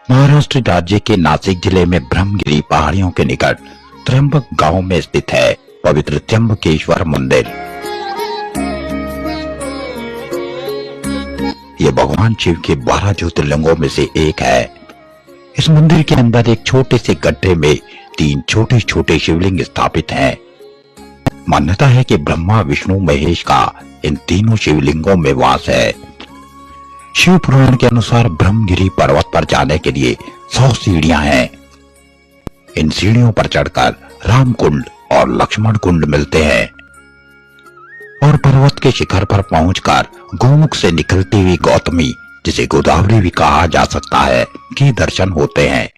महाराष्ट्र राज्य के नासिक जिले में ब्रह्मगिरी पहाड़ियों के निकट त्र्यंबक गांव में स्थित है पवित्र त्र्यंबकेश्वर मंदिर। ये भगवान शिव के 12 ज्योतिर्लिंगों में से एक है। इस मंदिर के अंदर एक छोटे से गड्ढे में 3 छोटे छोटे शिवलिंग स्थापित हैं। मान्यता है कि ब्रह्मा विष्णु महेश का इन तीनों शिवलिंगों में वास है। शिव पुराण के अनुसार ब्रह्मगिरी पर्वत पर जाने के लिए 100 सीढ़ियां हैं। इन सीढ़ियों पर चढ़कर राम कुंड और लक्ष्मण कुंड मिलते हैं और पर्वत के शिखर पर पहुंचकर गोमुख से निकलती हुई गौतमी, जिसे गोदावरी भी कहा जा सकता है, के दर्शन होते हैं।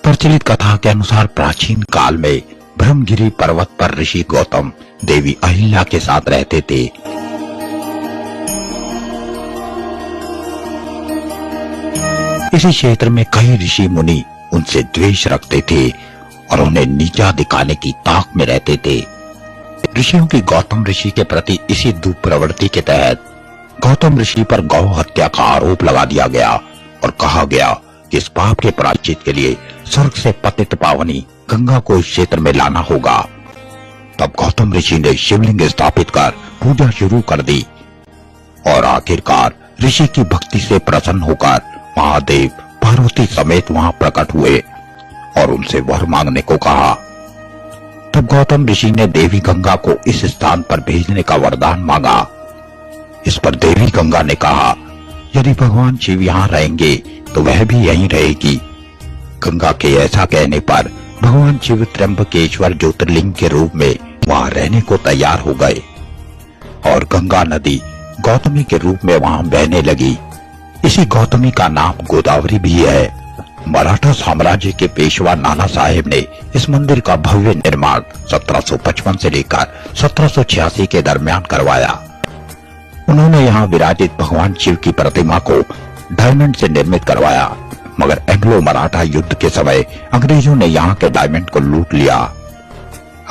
प्रचलित कथा के अनुसार प्राचीन काल में ब्रह्मगिरी पर्वत पर ऋषि गौतम देवी अहिल्या के साथ रहते थे। इसी क्षेत्र में कई ऋषि मुनि उनसे द्वेष रखते थे और उन्हें नीचा दिखाने की ताक में रहते थे। ऋषियों की गौतम ऋषि के प्रति इसी दुष्प्रवृत्ति के तहत गौतम ऋषि पर गौ हत्या का आरोप लगा दिया गया और कहा गया कि इस पाप के प्रायश्चित के लिए स्वर्ग से पतित पावनी गंगा को इस क्षेत्र में लाना होगा। तब गौतम ऋषि ने शिवलिंग स्थापित कर पूजा शुरू कर दी और आखिरकार ऋषि की भक्ति से प्रसन्न होकर महादेव पार्वती समेत वहां प्रकट हुए और उनसे वर मांगने को कहा। तब गौतम ऋषि ने देवी गंगा को इस स्थान पर भेजने का वरदान मांगा। इस पर देवी गंगा ने कहा, यदि भगवान शिव यहाँ रहेंगे तो वह भी यहीं रहेगी। गंगा के ऐसा कहने पर भगवान शिव त्र्यंबकेश्वर ज्योतिर्लिंग के रूप में वहां रहने को तैयार हो गए और गंगा नदी गौतमी के रूप में वहां बहने लगी। इसी गौतमी का नाम गोदावरी भी है। मराठा साम्राज्य के पेशवा नाना साहेब ने इस मंदिर का भव्य निर्माण 1755 से लेकर 1786 के दरमियान करवाया। उन्होंने यहाँ विराजित भगवान शिव की प्रतिमा को डायमंड से निर्मित करवाया, मगर एंग्लो मराठा युद्ध के समय अंग्रेजों ने यहाँ के डायमंड को लूट लिया।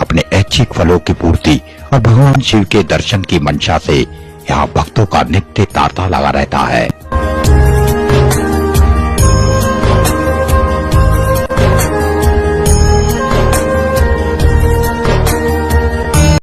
अपने ऐच्छिक फलों की पूर्ति और भगवान शिव के दर्शन की मंशा से यहाँ भक्तों का नित्य तांता लगा रहता है।